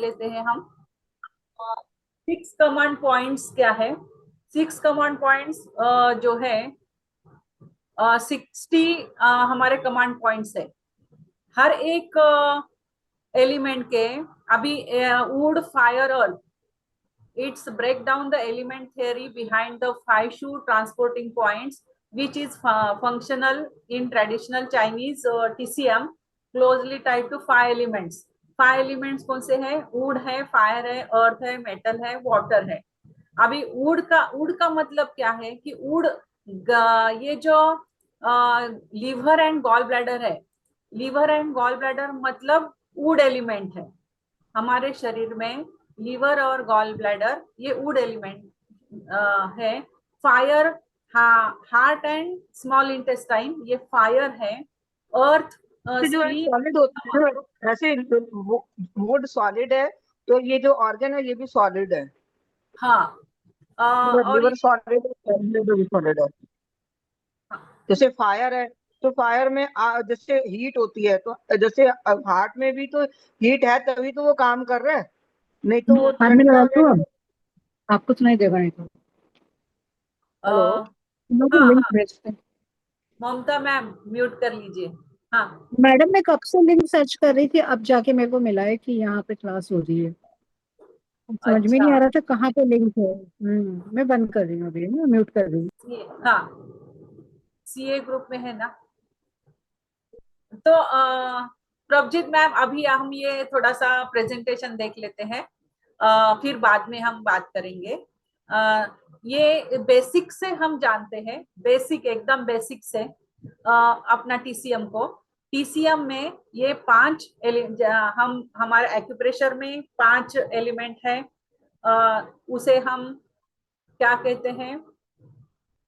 लेते हैं हम। 6 कमांड पॉइंट्स क्या है? 6 कमांड पॉइंट्स जो है 60 हमारे कमांड पॉइंट्स है हर एक एलिमेंट के। अभी would fire earth, it's break down the element theory behind the 5 shoe transporting points, which is functional in traditional Chinese TCM, closely tied to 5 elements। 5 elements कौन से हैं? वुड है, फायर है, अर्थ है, मेटल है, वाटर है। अभी वुड का मतलब क्या है कि वुड, ये जो लीवर एंड गॉल ब्लैडर है, लीवर एंड गॉल ब्लैडर मतलब वुड एलिमेंट है हमारे शरीर में। लीवर और गॉल ब्लैडर ये वुड एलिमेंट है। Fire, heart and small intestine ये फायर है। अर्थ, से जो है स्प्लीन। सॉलिड होता है, जो ऐसे वुड सॉलिड है, तो ये जो ऑर्गन है ये भी सॉलिड है। हाँ, और लिवर ये, सॉलिड है, लिवर भी सॉलिड है। जैसे फायर है, तो फायर में जैसे हीट होती है, तो जैसे हार्ट में भी तो हीट है, तभी तो वो काम कर रहा है, नहीं तो वो हाथ में ठंडा लगा में। दो, आपको सुनाई देगा नहीं तो। हेलो। हाँ लिंक हाँ, भेजते हैं। ममता मैम म्यूट कर लीजिए। हाँ मैडम मैं कब से लिंक सर्च कर रही थी, अब जाके मेरे को मिला है कि यहाँ पे क्लास हो रही है। समझ में अच्छा, नहीं आ रहा था कहाँ पे लिंक है। मैं बंद कर रही हूँ अभी ना, म्यूट कर रही हूँ। हाँ, सीए ग्रुप में है ना। तो प्रभजीत मैम, अभी हम ये थोड़ा सा प्रेजेंटेशन देख लेते हैं, फिर बाद में हम बात करेंगे। ये बेसिक से हम जानते हैं, बेसिक एकदम बेसिक से अपना टीसीएम को। टीसीएम में ये 5 हम हमारे एक्यूप्रेशर में 5 एलिमेंट है। उसे हम क्या कहते हैं?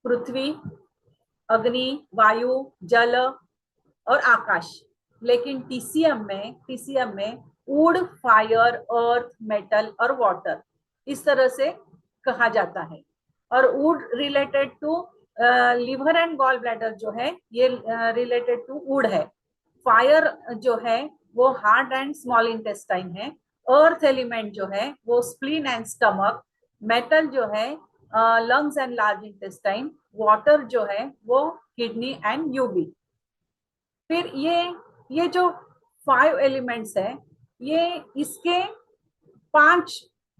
पृथ्वी, अग्नि, वायु, जल और आकाश। लेकिन टीसीएम में वुड, फायर, अर्थ, मेटल और वाटर इस तरह से कहा जाता है। और wood related to liver and gall bladder जो है ये रिलेटेड टू वुड है। फायर जो है वो हार्ट एंड स्मॉल इंटेस्टाइन है। अर्थ एलिमेंट जो है वो स्प्लीन एंड स्टमक। मेटल जो है lungs and large intestine. Water जो है वो किडनी एंड यूबी। फिर ये जो 5 एलिमेंट्स है, ये इसके 5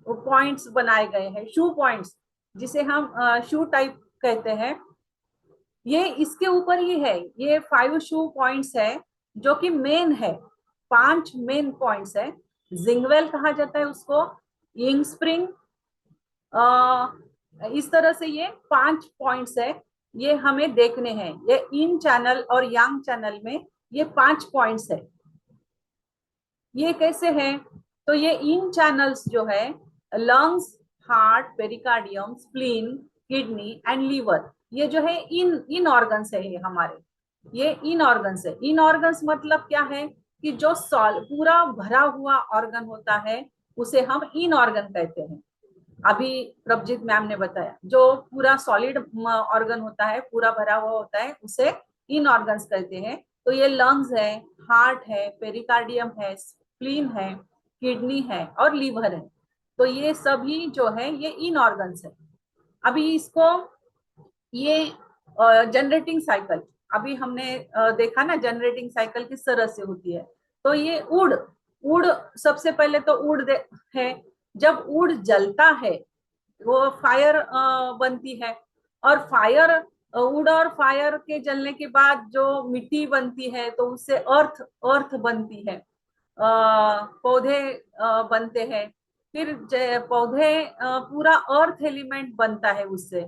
पॉइंट्स बनाए गए हैं, शू पॉइंट्स, जिसे हम शू टाइप कहते हैं। ये इसके ऊपर ही है, ये 5 शू पॉइंट्स है जो कि मेन है। 5 मेन पॉइंट्स है। जिंगवेल कहा जाता है उसको, यिंग स्प्रिंग। इस तरह से ये 5 पॉइंट्स है, ये हमें देखने हैं। ये इन चैनल और यांग चैनल में ये 5 पॉइंट्स है। ये कैसे है? तो ये इन चैनल्स जो है lungs, heart, pericardium, spleen, kidney and liver, ये जो है इन ऑर्गन्स है ये हमारे। ये इन ऑर्गन्स है। इन ऑर्गन्स मतलब क्या है कि जो पूरा भरा हुआ ऑर्गन होता है उसे हम इन ऑर्गन कहते हैं। अभी प्रभजीत मैम ने बताया, जो पूरा सॉलिड ऑर्गन होता है, पूरा भरा हुआ होता है, उसे इन ऑर्गन्स कहते हैं। तो ये लंग्स है, हार्ट है, पेरिकार्डियम है, स्प्लीन है, किडनी है और लीवर है। तो ये सभी जो है ये इन ऑर्गन्स है। अभी इसको, ये जनरेटिंग साइकिल, अभी हमने देखा ना जनरेटिंग साइकिल किस तरह से होती है। तो ये उड़ उड़ सबसे पहले तो है। जब उड़ जलता है वो फायर बनती है। और फायर, वुड और फायर के जलने के बाद जो मिट्टी बनती है तो उससे अर्थ अर्थ बनती है। पौधे बनते हैं। फिर पौधे, पूरा अर्थ एलिमेंट बनता है उससे।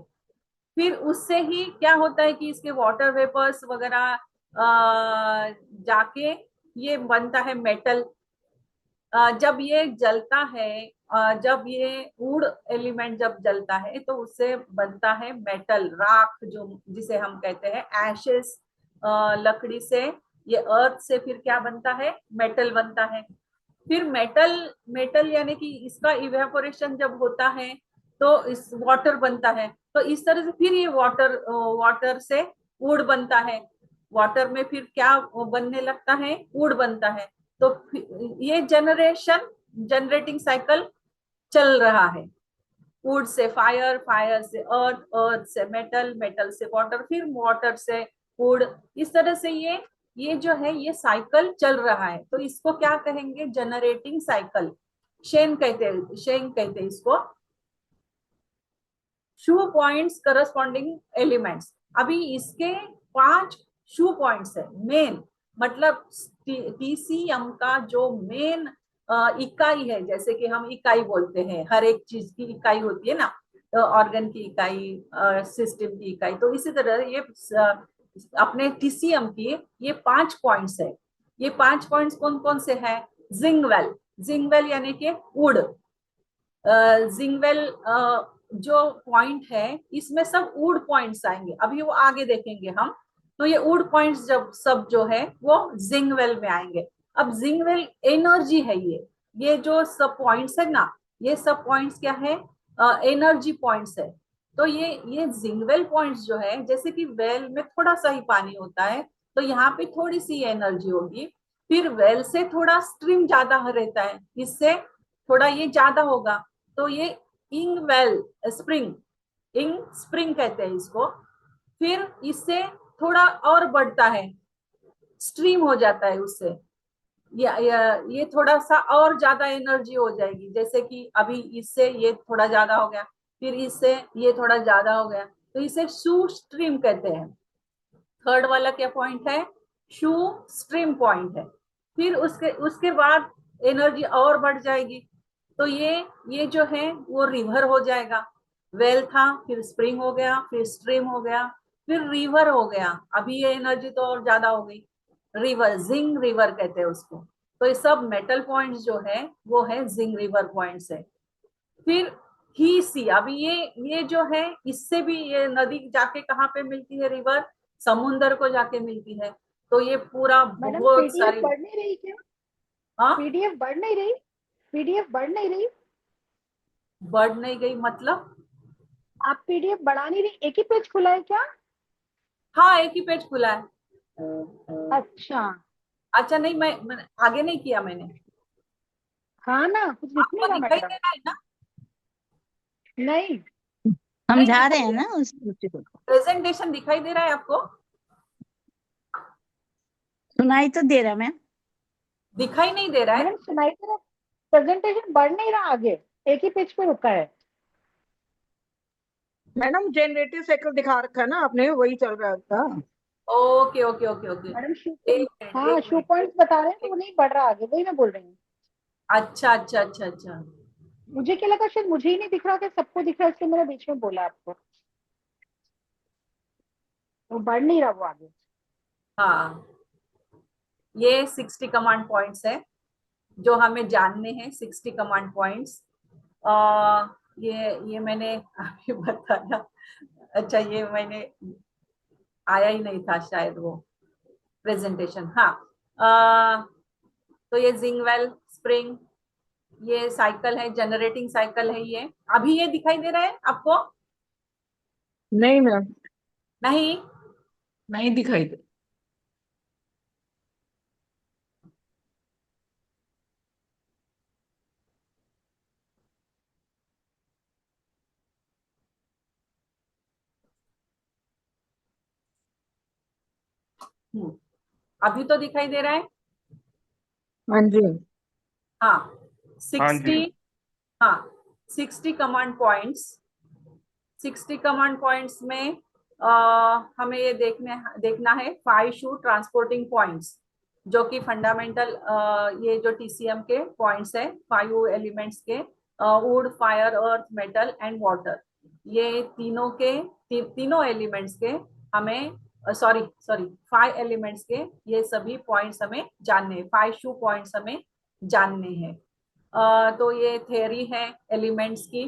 फिर उससे ही क्या होता है कि इसके वाटर वेपर्स वगैरह जाके ये बनता है मेटल। जब ये जलता है, जब ये वुड एलिमेंट जब जलता है तो उससे बनता है मेटल, राख, जो जिसे हम कहते हैं एशेस। लकड़ी से, ये अर्थ से फिर क्या बनता है? मेटल बनता है। फिर मेटल मेटल यानी कि इसका इवेपोरेशन जब होता है तो इस वाटर बनता है। तो इस तरह से फिर ये वाटर से वुड बनता है। वाटर में फिर क्या बनने लगता है? वुड बनता है। तो ये जनरेशन जनरेटिंग साइकिल चल रहा है। वुड से फायर, फायर से अर्थ, अर्थ से मेटल, मेटल से वाटर, फिर वाटर से वुड। इस तरह से ये जो है ये साइकिल चल रहा है, तो इसको क्या कहेंगे? Generating cycle. शेन कहते हैं इसको। शू पॉइंट्स करस्पॉन्डिंग एलिमेंट्स। अभी इसके 5 शू पॉइंट्स है मेन, मतलब टीसीएम का जो मेन इकाई है, जैसे कि हम इकाई बोलते हैं, हर एक चीज की इकाई होती है ना, तो ऑर्गन की इकाई, सिस्टम की इकाई, तो इसी तरह ये अपने टीसीएम की ये 5 पॉइंट्स है। ये 5 पॉइंट्स कौन कौन से हैं? जिंगवेल, जिंगवेल यानी कि वुड। जिंगवेल जो पॉइंट है इसमें सब वुड पॉइंट्स आएंगे, अभी वो आगे देखेंगे हम। तो ये वुड पॉइंट्स जब सब जो है वो जिंगवेल में आएंगे। अब जिंगवेल एनर्जी है ये जो सब पॉइंट्स है ना, ये सब पॉइंट्स क्या है? एनर्जी पॉइंट्स है। तो ये जिंगवेल पॉइंट्स जो है, जैसे कि वेल में थोड़ा सा ही पानी होता है, तो यहाँ पे थोड़ी सी एनर्जी होगी। फिर वेल से थोड़ा स्ट्रीम ज्यादा रहता है, इससे थोड़ा ये ज्यादा होगा। तो ये इंग वेल स्प्रिंग, इंग स्प्रिंग कहते हैं इसको। फिर इससे थोड़ा और बढ़ता है, स्ट्रीम हो जाता है उससे, ये थोड़ा सा और ज्यादा एनर्जी हो जाएगी, जैसे कि अभी इससे ये थोड़ा ज्यादा हो गया, फिर इससे ये थोड़ा ज्यादा हो गया, तो इसे शू स्ट्रीम कहते हैं। थर्ड वाला क्या पॉइंट है? शू स्ट्रीम पॉइंट है। फिर उसके बाद एनर्जी और बढ़ जाएगी, तो ये जो है वो रिवर हो जाएगा। वेल था, फिर स्प्रिंग हो गया, फिर स्ट्रीम हो गया, फिर रिवर हो गया। अभी ये एनर्जी तो और ज्यादा हो गई, रिवर, जिंग रिवर कहते हैं उसको। तो ये सब मेटल पॉइंट्स जो है वो है जिंग रिवर पॉइंट्स है। फिर ही सी, अभी ये जो है इससे भी ये नदी जाके कहाँ पे मिलती है? रिवर समुन्दर को जाके मिलती है। तो ये पूरा मैडम बहुत पीडीएफ सारी। बढ़ नहीं रही क्या? हाँ, पीडीएफ बढ़ नहीं रही? पीडीएफ बढ़ नहीं रही? बढ़ नहीं गई मतलब? आप पीडीएफ बढ़ा नहीं रही, एक ही पेज खुला है क्या? हाँ, एक ही पेज खुला है। अच्छा। अच्छा, नहीं, मैं आगे नहीं किया मैंने। हाँ ना, कुछ दिख नहीं आपको रहा दिखाई दे मैडम। रहा है ना? नहीं। नहीं समझा रहे दिखाई हैं दे ना रहा? उस उसी को। प्रेजेंटेशन दिखाई दे रहा है आपको? सुनाई तो दे रहा मैम। दिखाई नहीं दे रहा है? मैडम सुनाई दे रहा, प्रेजेंटेशन बढ़ नहीं रहा आगे, एक ही पेज पे रुका है। मैडम जनरेटिव साइकिल दिखा रखा है ना आपने, वही चल रहा था। Okay okay okay okay. Madam शू एक पॉइंट, मिनट, हाँ एक शू मिनट। पॉइंट्स बता रहे हैं तो वो नहीं बढ़ रहा आगे, वही मैं बोल रही हूँ। अच्छा अच्छा अच्छा अच्छा। मुझे क्या लगा शायद मुझे ही नहीं दिख रहा, कि सबको दिख रहा है, इसलिए मैंने बीच में बोला आपको। वो बढ़ नहीं रहा वो आगे। हाँ, ये 60 कमांड पॉइंट्स है जो हमें जानने हैं, 60 कमांड पॉइंट्स। ये मैंने अभी बताया। अच्छा, ये मैंने आया ही नहीं था शायद वो प्रेजेंटेशन। हाँ, तो ये जिंगवेल स्प्रिंग, ये साइकिल है, जनरेटिंग साइकिल है ये। अभी ये दिखाई दे रहा है आपको? नहीं मैम। नहीं? नहीं दिखाई दे। अभी तो दिखाई दे रहा है। हाँ जी। हाँ, हाँ जी। 60। हाँ, 60 कमांड पॉइंट्स। 60 कमांड पॉइंट्स में हमें ये देखना है 5 शू ट्रांसपोर्टिंग पॉइंट्स, जो कि फंडामेंटल ये जो टीसीएम के पॉइंट्स है, 5 एलिमेंट्स के, would, fire, earth, metal and water. ये तीनों एलिमेंट्स के हमें, सॉरी 5 एलिमेंट्स के ये सभी पॉइंट्स हमें जानने हैं, 5 शू पॉइंट्स हमें जानने हैं। तो ये थ्योरी है एलिमेंट्स की।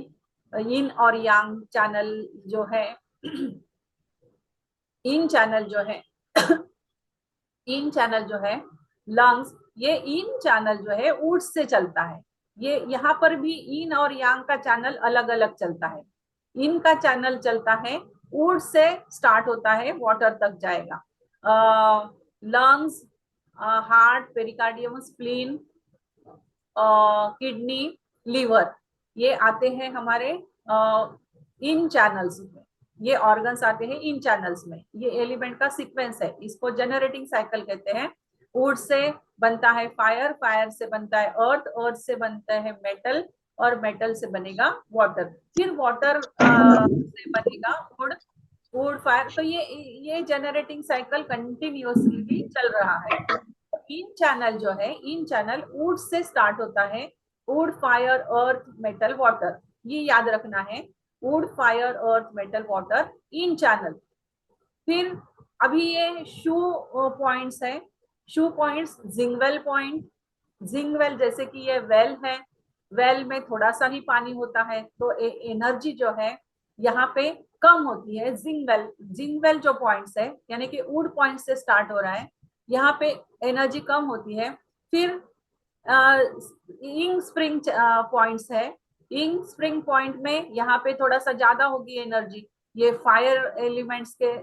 यिन और यांग चैनल जो है, इन चैनल जो है इन चैनल जो है लंग्स, ये इन चैनल जो है वुड्स से चलता है। ये यहाँ पर भी इन और यांग का चैनल अलग अलग चलता है। इन का चैनल चलता है, वुड से स्टार्ट होता है, वाटर तक जाएगा। Lungs, heart, pericardium, spleen kidney, liver, ये आते हैं हमारे इन चैनल्स में, ये ऑर्गन्स आते हैं इन चैनल्स में। ये एलिमेंट का सीक्वेंस है, इसको जनरेटिंग साइकिल कहते हैं। वुड से बनता है फायर, फायर से बनता है अर्थ, अर्थ से बनता है मेटल, और मेटल से बनेगा वाटर, फिर वाटर से बनेगा वुड, वुड फायर। तो ये जनरेटिंग साइकिल कंटिन्यूअसली चल रहा है। इन चैनल जो है, इन चैनल वुड से स्टार्ट होता है, would fire earth metal water, ये याद रखना है, would fire earth metal water in channel. फिर अभी ये शू पॉइंट्स है, शू पॉइंट्स, जिंगवेल पॉइंट, जिंगवेल जैसे कि ये वेल है, वेल में थोड़ा सा ही पानी होता है, तो एनर्जी जो है यहाँ पे कम होती है। जिंगवेल, जिंगवेल जो पॉइंट्स है, यानी कि वुड पॉइंट से स्टार्ट हो रहा है, यहाँ पे एनर्जी कम होती है। फिर इंग स्प्रिंग पॉइंट्स है, इंग स्प्रिंग पॉइंट में यहाँ पे थोड़ा सा ज्यादा होगी एनर्जी। ये फायर एलिमेंट्स के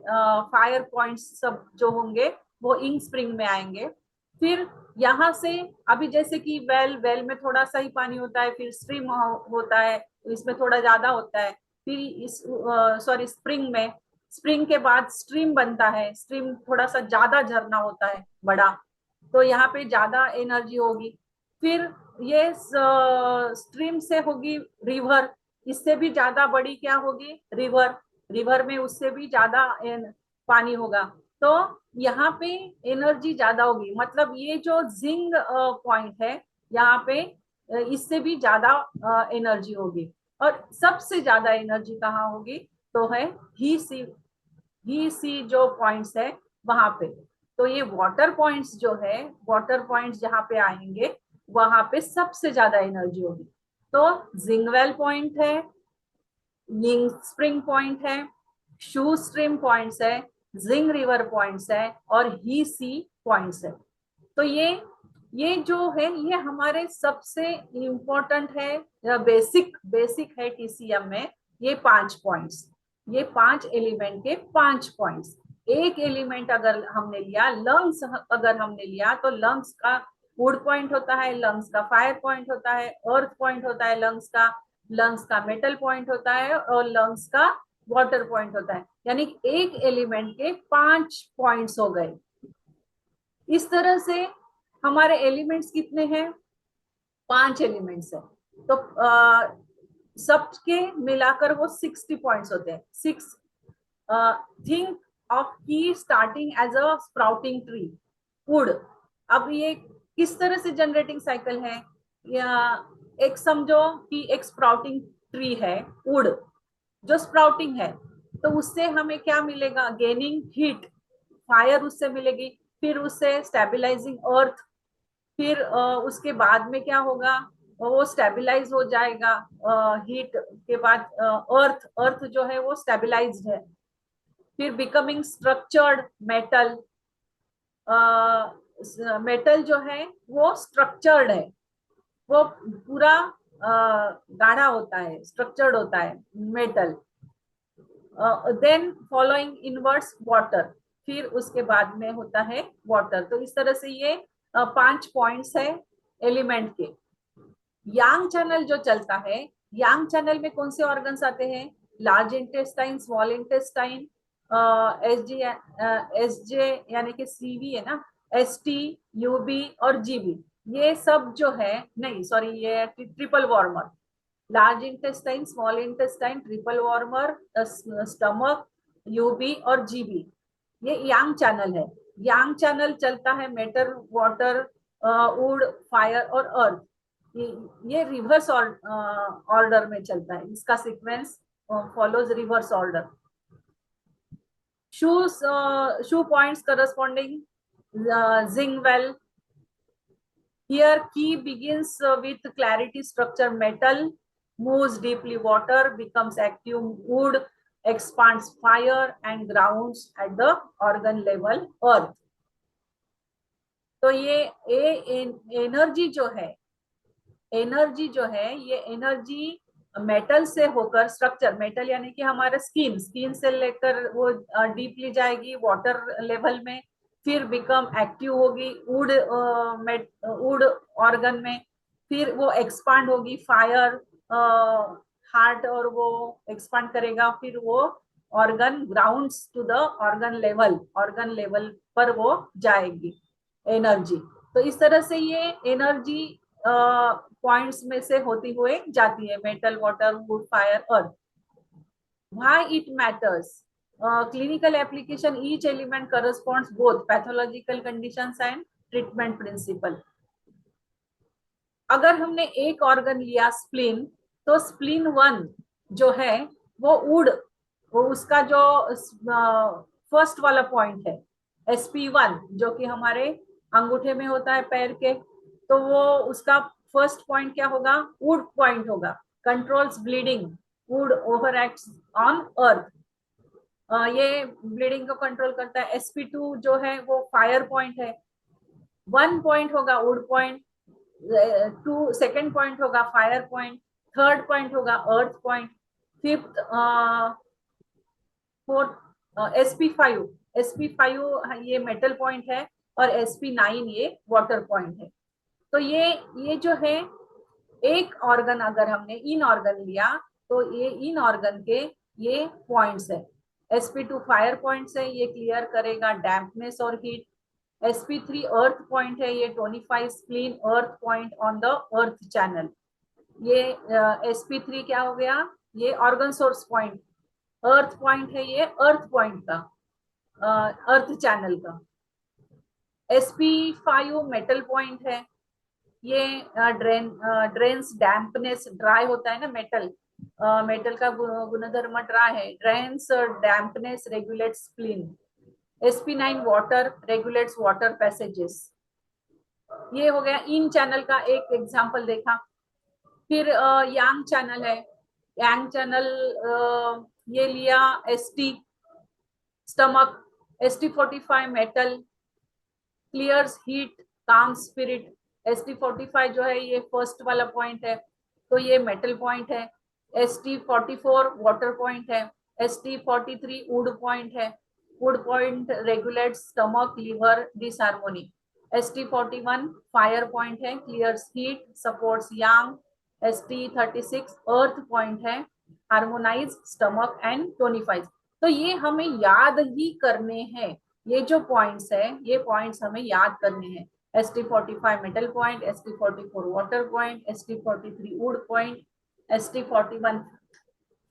फायर पॉइंट्स सब जो होंगे वो इंग स्प्रिंग में आएंगे। फिर यहाँ से अभी जैसे कि वेल, वेल में थोड़ा सा ही पानी होता है, फिर स्ट्रीम होता है, इसमें थोड़ा ज्यादा होता है। फिर इस सॉरी स्प्रिंग में, स्प्रिंग के बाद स्ट्रीम बनता है, स्ट्रीम थोड़ा सा ज्यादा झरना होता है बड़ा, तो यहाँ पे ज्यादा एनर्जी होगी। फिर ये स्ट्रीम से होगी रिवर, इससे भी ज्यादा बड़ी क्या होगी, रिवर, रिवर में उससे भी ज्यादा पानी होगा, तो यहाँ पे एनर्जी ज्यादा होगी। मतलब ये जो जिंग पॉइंट है यहाँ पे इससे भी ज्यादा एनर्जी होगी। और सबसे ज्यादा एनर्जी कहाँ होगी, तो है ही सी जो पॉइंट्स है वहां पे। तो ये वाटर पॉइंट्स जो है, वाटर पॉइंट्स जहाँ पे आएंगे वहां पे सबसे ज्यादा एनर्जी होगी। तो जिंगवेल पॉइंट है, यिंग स्प्रिंग पॉइंट है, शू स्ट्रीम पॉइंट्स है, जिंग रिवर पॉइंट्स है, और ही सी पॉइंट्स है। तो ये जो है ये हमारे सबसे इम्पोर्टेंट है, बेसिक है टीसीएम में, ये 5 पॉइंट्स, ये 5 एलिमेंट के 5 पॉइंट्स। एक एलिमेंट अगर हमने लिया, लंग्स अगर हमने लिया, तो लंग्स का वुड पॉइंट होता है, लंग्स का फायर पॉइंट होता है, अर्थ पॉइंट होता है लंग्स का मेटल पॉइंट होता है, और लंग्स का वाटर पॉइंट होता है। यानी एक एलिमेंट के 5 पॉइंट्स हो गए। इस तरह से हमारे एलिमेंट्स कितने हैं, 5 एलिमेंट्स है, तो सबके मिलाकर वो 60 पॉइंट्स होते हैं। 6 think of key starting as a sprouting tree, wood. अब ये किस तरह से जनरेटिंग साइकिल है, या एक समझो कि एक स्प्राउटिंग ट्री है, वुड जो स्प्राउटिंग है, तो उससे हमें क्या मिलेगा, गेनिंग हीट, फायर उससे मिलेगी, फिर उससे स्टेबलाइजिंग अर्थ, फिर उसके बाद में क्या होगा, वो स्टेबलाइज हो जाएगा हीट के बाद, अर्थ, अर्थ जो है वो स्टेबलाइज्ड है, फिर बिकमिंग स्ट्रक्चर्ड मेटल, मेटल जो है वो स्ट्रक्चर्ड है, वो पूरा गाढ़ा होता है, स्ट्रक्चर्ड होता है metal. Then following inwards water, फिर उसके बाद में होता है वाटर। तो इस तरह से ये 5 पॉइंट्स है एलिमेंट के। यांग चैनल जो चलता है, यांग चैनल में कौन से ऑर्गन्स आते हैं, large intestine, small intestine, SJ यानी कि सीवी है ना, एसटी, यूबी और जीबी, ये सब जो है, नहीं सॉरी ये triple warmer, large intestine, small intestine, triple warmer, stomach, UB और जीबी, ये यांग चैनल है। यांग चैनल चलता है मेटल, वाटर, वुड, फायर और अर्थ, ये रिवर्स ऑर्डर में चलता है, इसका sequence follows reverse order. Shu points corresponding jing well, here key begins with clarity structure metal, moves deeply water, becomes active wood, expands fire and grounds at the organ level earth। तो ये energy जो है, energy जो है ये energy metal से होकर, structure metal यानी कि हमारा स्किन, स्किन से लेकर वो डीपली जाएगी वाटर लेवल में, फिर बिकम एक्टिव होगी वुड, वुड ऑर्गन में, फिर वो एक्सपांड होगी, फायर हार्ट, और वो एक्सपांड करेगा, फिर वो organ grounds to the organ level पर वो जाएगी एनर्जी। तो इस तरह से ये एनर्जी पॉइंट्स में से होती हुए जाती है, metal, water, would, fire, earth. Why it matters? Clinical application, each element corresponds both pathological conditions and treatment principle. अगर हमने एक ऑर्गन लिया स्प्लीन, तो स्प्लीन 1 जो है वो उसका जो फर्स्ट वाला पॉइंट है SP1, जो कि हमारे अंगूठे में होता है पैर के, तो वो उसका फर्स्ट पॉइंट क्या होगा? वुड पॉइंट होगा। Controls bleeding, would over acts on earth, ये ब्लीडिंग को कंट्रोल करता है। SP2 जो है वो फायर पॉइंट है, 1 पॉइंट होगा वुड पॉइंट, 2 सेकेंड पॉइंट होगा फायर पॉइंट, थर्ड पॉइंट होगा अर्थ पॉइंट, फिफ्थ फोर्थ SP5 ये मेटल पॉइंट है, और SP9 ये वाटर पॉइंट है। तो ये जो है एक ऑर्गन, अगर हमने इन ऑर्गन लिया तो ये इन ऑर्गन के ये पॉइंट्स है। SP2 फायर पॉइंट्स है, ये क्लियर करेगा डैम्पनेस और हीट। SP3 अर्थ पॉइंट है, ये टोनिफाई spleen earth point on the earth channel. ये SP3 क्या हो गया? ये ऑर्गन सोर्स पॉइंट, अर्थ पॉइंट है, ये अर्थ पॉइंट का, अर्थ चैनल का। SP5 मेटल पॉइंट है, ये ड्रेन्स डैम्पनेस, ड्राई होता है ना मेटल, मेटल का गुणधर्म ड्राई है, drains dampness, regulate spleen. SP9 water, regulates water passages. ये हो गया इन चैनल का एक एग्जांपल देखा। फिर यांग चैनल है, यांग चैनल ये लिया ST stomach, ST45 metal, clears heat, काम स्पिरिट। ST45 जो है ये फर्स्ट वाला पॉइंट है, तो ये मेटल पॉइंट है। ST44 वाटर पॉइंट है, ST43 वुड पॉइंट है, wood point regulates stomach liver disharmony. ST41 fire point है, clears heat, supports yang. ST36 earth point है, हार्मोनाइज स्टमक एंड टोनिफाइज। तो ये हमें याद ही करने हैं, ये जो पॉइंट्स है ये पॉइंट्स हमें याद करने हैं। ST45 metal point, ST44 water point, ST43 wood point, ST41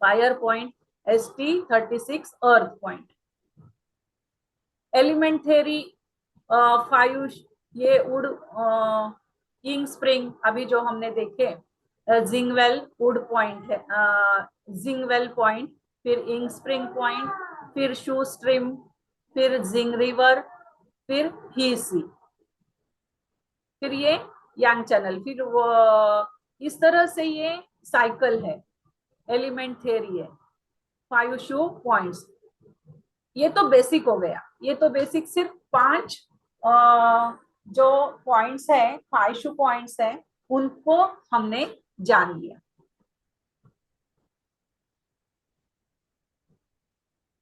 fire point, ST36 earth point. Element theory 5 ये वुड, इंग स्प्रिंग अभी जो हमने देखे, जिंगवेल वुड पॉइंट है, जिंगवेल पॉइंट, फिर इंग स्प्रिंग पॉइंट, फिर शू स्ट्रीम, फिर जिंग रिवर, फिर ही सी, फिर ये यांग चैनल। फिर वो इस तरह से ये साइकिल है, एलिमेंट थ्योरी है, 5 शू पॉइंट्स। ये तो बेसिक हो गया, ये तो बेसिक सिर्फ 5 जो पॉइंट्स है, 5 शू पॉइंट्स है, उनको हमने जान लिया।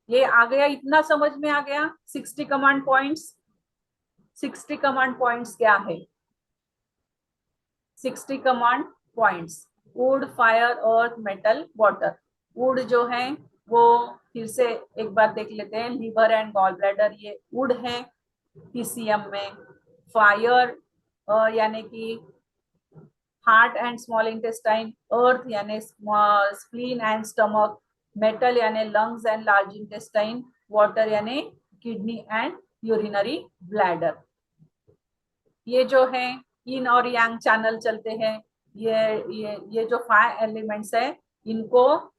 ये आ गया, इतना समझ में आ गया। 60 कमांड पॉइंट्स, 60 कमांड पॉइंट्स क्या है? 60 command points, would, fire, earth, metal, water. Would जो है वो फिर से एक बार देख लेते हैं, लीवर एंड गॉल ब्लैडर, ये वुड है PCM में। फायर यानी कि हार्ट एंड स्मॉल इंटेस्टाइन, अर्थ यानी स्प्लीन एंड स्टमक, मेटल यानी lungs and large intestine, water यानी किडनी एंड यूरिनरी ब्लैडर। ये जो है इन और यांग चैनल चलते हैं। ये जो 5 एलिमेंट्स है, इनको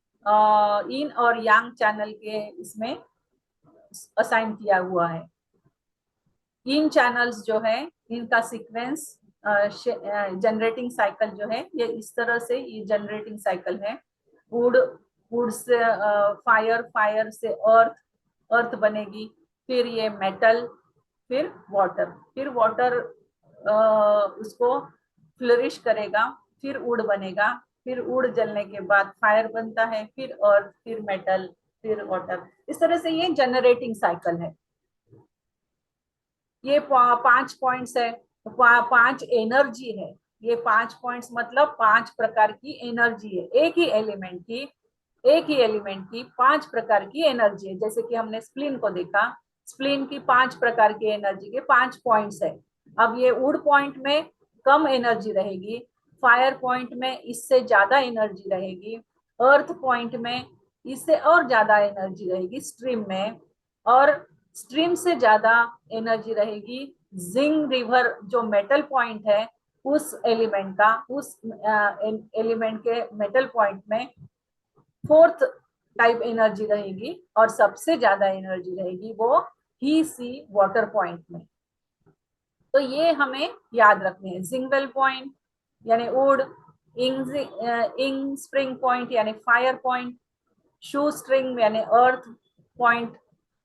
इन और यांग चैनल के इसमें असाइन किया हुआ है। इन चैनल्स जो है इनका सीक्वेंस, जनरेटिंग साइकिल जो है ये इस तरह से, ये जनरेटिंग साइकिल है। वुड से फायर, फायर से अर्थ, अर्थ बनेगी, फिर ये मेटल, फिर वाटर उसको फ्लरिश करेगा, फिर वुड बनेगा, फिर वुड जलने के बाद फायर बनता है, फिर अर्थ, फिर मेटल, फिर वाटर। इस तरह से ये जनरेटिंग साइकिल है। ये 5 पॉइंट्स है, 5 एनर्जी है। ये 5 पॉइंट्स मतलब 5 प्रकार की एनर्जी है। एक ही एलिमेंट की 5 प्रकार की एनर्जी है। जैसे कि हमने स्प्लीन को देखा, स्प्लीन की 5 प्रकार की एनर्जी के 5 पॉइंट्स है। अब ये वुड पॉइंट में कम एनर्जी रहेगी, फायर पॉइंट में इससे ज्यादा एनर्जी रहेगी, अर्थ पॉइंट में इससे और ज्यादा एनर्जी रहेगी स्ट्रीम में, और स्ट्रीम से ज्यादा एनर्जी रहेगी जिंग रिवर जो मेटल पॉइंट है उस एलिमेंट का, उस एलिमेंट के मेटल पॉइंट में 4th टाइप एनर्जी रहेगी, और सबसे ज्यादा एनर्जी रहेगी वो ही सी वाटर पॉइंट में। तो ये हमें याद रखने हैं। जिंगवेल पॉइंट यानी वुड, इंग स्प्रिंग पॉइंट यानी फायर पॉइंट, शू स्ट्रिंग यानी अर्थ पॉइंट,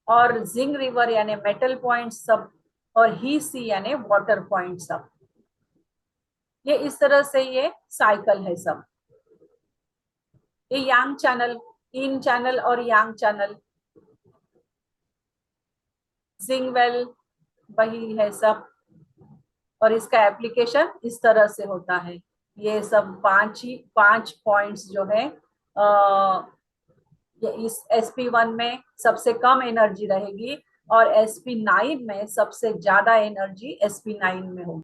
और जिंग रिवर यानी मेटल पॉइंट सब, और ही सी यानी वाटर पॉइंट सब। ये इस तरह से ये साइकिल है सब। ये यांग चैनल, इन चैनल और यांग चैनल, जिंगवेल वही है सब, और इसका एप्लीकेशन इस तरह से होता है। ये सब 5 पॉइंट्स जो है ये इस sp1 में सबसे कम एनर्जी रहेगी, और sp9 में सबसे ज्यादा एनर्जी sp9 में होगी।